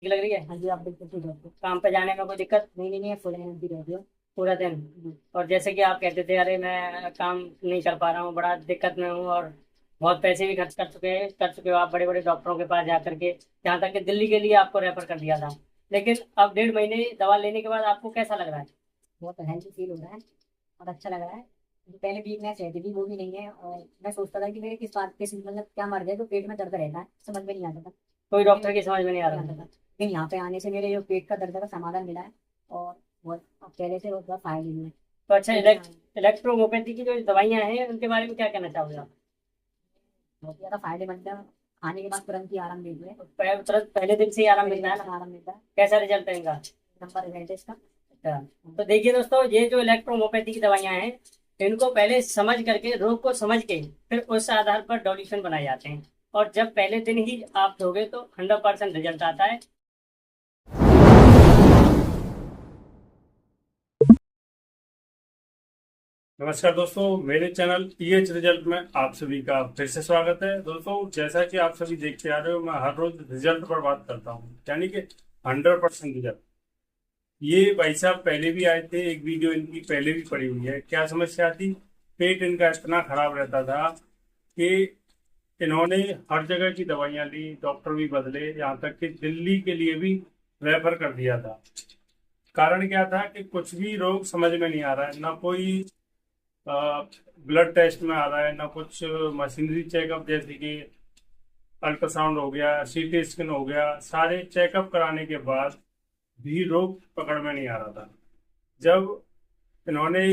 ठीक लग रही है? हाँ जी, आप बिल्कुल ठीक है। काम पे जाने में कोई दिक्कत? नहीं नहीं नहीं, फुल एनर्जी रहती है। पूरा दिन? और जैसे कि आप कहते थे, अरे मैं काम नहीं कर पा रहा हूँ, बड़ा दिक्कत में हूँ, और बहुत पैसे भी खर्च कर चुके हो आप बड़े बड़े डॉक्टरों के पास जा करके, यहाँ तक कि दिल्ली के लिए आपको रेफर कर दिया था। लेकिन अब 1.5 महीने दवा लेने के बाद आपको कैसा लग रहा है? बहुत हेल्थी फील हो रहा है और अच्छा लग रहा है। जो पहले वीकनेस रहती थी वो भी नहीं है, और मैं सोचता था कि मेरे किस बात किस मतलब क्या मर जाए तो पेट में दर्द रहता है, समझ में नहीं आता था। कोई लेकिन डॉक्टर की समझ में नहीं आ नहीं रहा आता था, है। लेकिन यहाँ पे आने से मेरे जो पेट का दर्द का समाधान मिला है। और बहुत अब पहले से बहुत फायदे हुए हैं। तो अच्छा, लेकिन हाँ, इलेक्ट्रोहोम्योपैथी की जो दवाइयाँ हैं उनके बारे में क्या कहना चाहोगे आप? बहुत ज़्यादा फायदेमंद है। खाने के बाद तुरंत ही आराम देती है। तुरंत पहले दिन से ही आराम पहले मिलता दिन है से ना? आराम मिलता है। कैसा रिजल्ट है इनका? नंबर रिजल्ट है इसका। अच्छा, तो देखिए दोस्तों, ये जो इलेक्ट्रोहोम्योपैथी की दवाइयाँ हैं, इनको पहले समझ करके, रोग को समझ के, फिर उस आधार पर डोनेशन बनाए जाते हैं। और जब पहले दिन ही आप दोगे तो 100% रिजल्ट आता है। नमस्कार दोस्तों, मेरे चैनल पीएच रिजल्ट में आप सभी का फिर से स्वागत है। दोस्तों, जैसा कि आप सभी देखते आ रहे हो, मैं हर रोज रिजल्ट पर बात करता हूँ, यानी कि 100% रिजल्ट। ये भाई साहब पहले भी आए थे, एक वीडियो इनकी पहले भी पड़ी हुई है। क्या समस्या थी? पेट इनका इतना खराब रहता था कि इन्होंने हर जगह की दवाइयाँ ली, डॉक्टर भी बदले, यहाँ तक कि दिल्ली के लिए भी रेफर कर दिया था। कारण क्या था कि कुछ भी रोग समझ में नहीं आ रहा है, ना कोई ब्लड टेस्ट में आ रहा है, ना कुछ मशीनरी चेकअप जैसे कि अल्ट्रासाउंड हो गया, सीटी स्कैन हो गया। सारे चेकअप कराने के बाद भी रोग पकड़ में नहीं आ रहा था। जब इन्होंने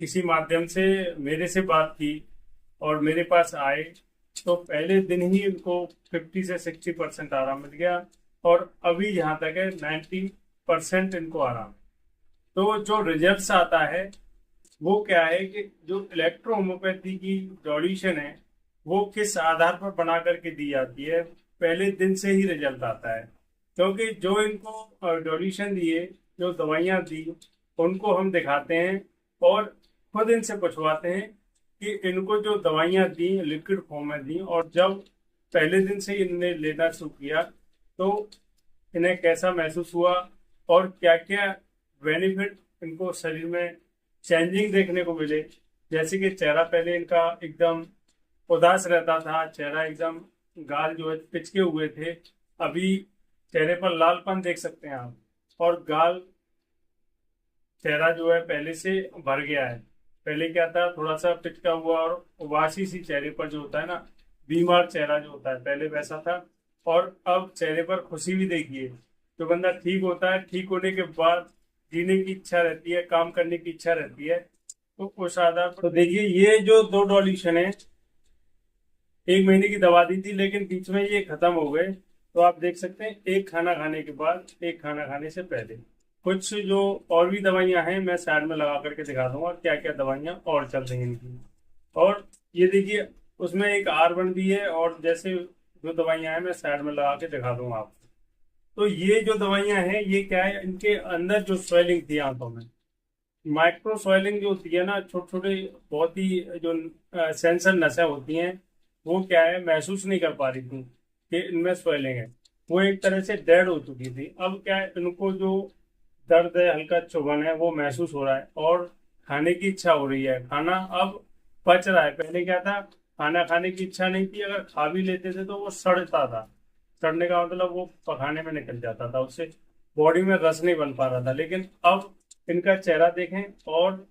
किसी माध्यम से मेरे से बात की और मेरे पास आए, तो पहले दिन ही इनको 50 से 60% आराम मिल गया। और अभी जहाँ तक है 90% इनको आराम है। तो जो रिजल्ट्स आता है वो क्या है कि जो इलेक्ट्रो होम्योपैथी की सॉल्यूशन है, वो किस आधार पर बना करके दी जाती है, पहले दिन से ही रिजल्ट आता है। क्योंकि जो इनको सॉल्यूशन दिए, जो दवाइयाँ दी, उनको हम दिखाते हैं और खुद इनसे पूछवाते हैं कि इनको जो दवाइयाँ दी लिक्विड फॉर्म में दी, और जब पहले दिन से इन्हें लेना शुरू किया तो इन्हें कैसा महसूस हुआ और क्या क्या बेनिफिट इनको शरीर में चेंजिंग देखने को मिले। जैसे कि चेहरा पहले इनका एकदम उदास रहता था, चेहरा एकदम, गाल जो है पिचके हुए थे। अभी चेहरे पर लालपन देख सकते हैं आप, और गाल, चेहरा जो है पहले से भर गया है। पहले क्या था, थोड़ा सा पिचका हुआ और उबासी सी चेहरे पर जो होता है ना, बीमार चेहरा जो होता है, पहले वैसा था। और अब चेहरे पर खुशी भी देखिए। जो बंदा ठीक होता है, ठीक होने के बाद जीने की इच्छा रहती है, काम करने की इच्छा रहती है। तो उस आधार पर तो देखिए, ये जो दो डॉल्यूशन है, 1 महीने की दवा दी थी लेकिन बीच में ये खत्म हो गए। तो आप देख सकते हैं, एक खाना खाने के बाद, एक खाना खाने से पहले। कुछ जो और भी दवाइयां हैं, मैं साइड में लगा करके दिखा दूंगा क्या क्या दवाइयां और चल रही हैं इनकी। और ये देखिए, उसमें एक R1 भी है, और जैसे जो दवाइयां हैं मैं साइड में लगा के दिखा दूंगा आपको। तो ये जो दवाइयां हैं, ये क्या है, इनके अंदर जो स्वेलिंग थी आंतों में, माइक्रो स्वेलिंग जो होती है ना, छोटे छोटे, बहुत ही जो सेंसर नसें होती हैं, वो क्या है, महसूस नहीं कर पा रही थी कि इनमें स्वेलिंग है। वो एक तरह से डेड हो चुकी थी। अब क्या है, इनको जो दर्द है, हल्का चुभन है, वो महसूस हो रहा है, और खाने की इच्छा हो रही है। खाना अब पच रहा है। पहले क्या था, खाना खाने की इच्छा नहीं थी, अगर खा भी लेते थे तो वो सड़ता था। सड़ने का मतलब वो पखाने में निकल जाता था, उससे बॉडी में रस नहीं बन पा रहा था। लेकिन अब इनका चेहरा देखें और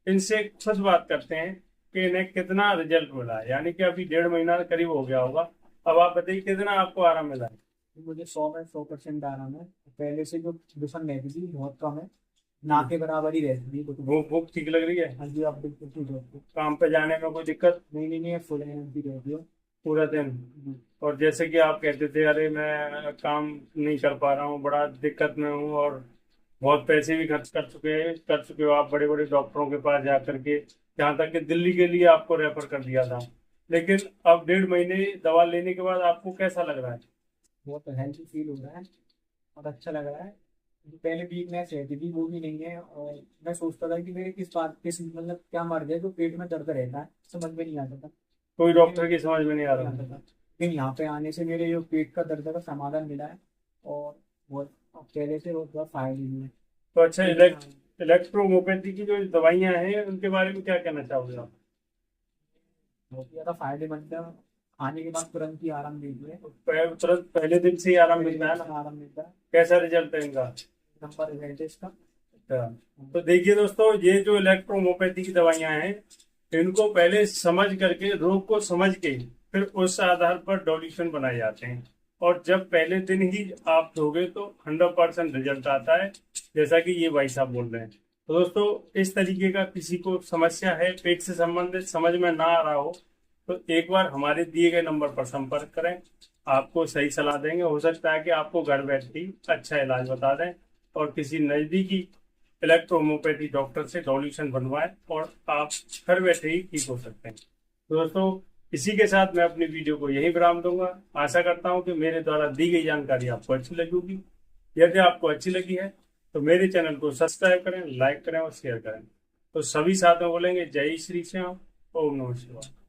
इनसे खुद बात करते हैं कि इन्हें कितना रिजल्ट मिला है। यानी कि अभी 1.5 महीना करीब हो गया होगा। अब आप बताइए कितना आपको आराम मिला है। मुझे 100% आराम है। पहले से जो दुश्मन रहती थी बहुत कम है, ना के बराबर ही रहती थी। भूख भूख ठीक लग रही है? हाँ जी, आप बिल्कुल ठीक हो। काम पे जाने में कोई दिक्कत? नहीं नहीं नहीं, फुल एनर्जी रहती है। पूरा दिन? और जैसे कि आप कहते थे, अरे मैं काम नहीं कर पा रहा हूँ, बड़ा दिक्कत में हूँ, और बहुत पैसे भी खर्च कर चुके हो आप बड़े बड़े डॉक्टरों के पास जा करके, यहाँ तक कि दिल्ली के लिए आपको रेफर कर दिया था। लेकिन अब 1.5 महीने दवा लेने के बाद आपको कैसा लग रहा है? बहुत हेल्थी फील हो रहा है और अच्छा लग रहा है। जो पहले वीकनेस रहती थी वो भी नहीं है, और मैं सोचता था कि मेरे किस बात किस मतलब क्या मर जाए तो पेट में दर्द रहता है, समझ में नहीं आता था। कोई लेकिन डॉक्टर की समझ में नहीं आ नहीं रहा आता था, था। लेकिन यहाँ पे आने से मेरे जो पेट का दर्द का समाधान मिला है। और बहुत पहले से बहुत ज़्यादा फायदे भी है। तो अच्छा, इलेक्ट्रोहोम्योपैथी की जो दवाइयाँ हैं उनके बारे में क्या कहना चाहोगे आप? बहुत ही ज़्यादा फायदेमंद है। खाने के बाद तुरंत ही आराम देती है। तुरंत पहले दिन से ही आराम मिलता है ना? आराम मिलता है। कैसा रिजल्ट है इनका? नंबर रिजल्ट है इसका। अच्छा, तो देखिए दोस्तों, ये जो इलेक्ट्रोहोम्योपैथी की दवाइयाँ हैं, इनको पहले समझ करके, रोग को समझ के, फिर उस आधार पर डोनेशन बनाए जाते हैं। और जब पहले दिन ही आप दोगे तो 100% रिजल्ट आता है, जैसा कि ये भाई साहब बोल रहे हैं। तो दोस्तों, इस तरीके का किसी को समस्या है, पेट से संबंधित, समझ में ना आ रहा हो, तो एक बार हमारे दिए गए नंबर पर संपर्क करें, आपको सही सलाह देंगे। हो सकता है कि आपको घर बैठे ही अच्छा इलाज बता दें और किसी नज़दीकी इलेक्ट्रोहोम्योपैथी डॉक्टर से सॉल्यूशन बनवाएं और आप घर बैठे ही ठीक हो सकते हैं। तो दोस्तों, इसी के साथ मैं अपनी वीडियो को यहीं विराम दूंगा। आशा करता हूं कि मेरे द्वारा दी गई जानकारी आपको अच्छी लगी होगी। यदि आपको अच्छी लगी है तो मेरे चैनल को सब्सक्राइब करें, लाइक करें और शेयर करें। तो सभी साथ में बोलेंगे जय श्री श्याम, ओम नमः शिवाय।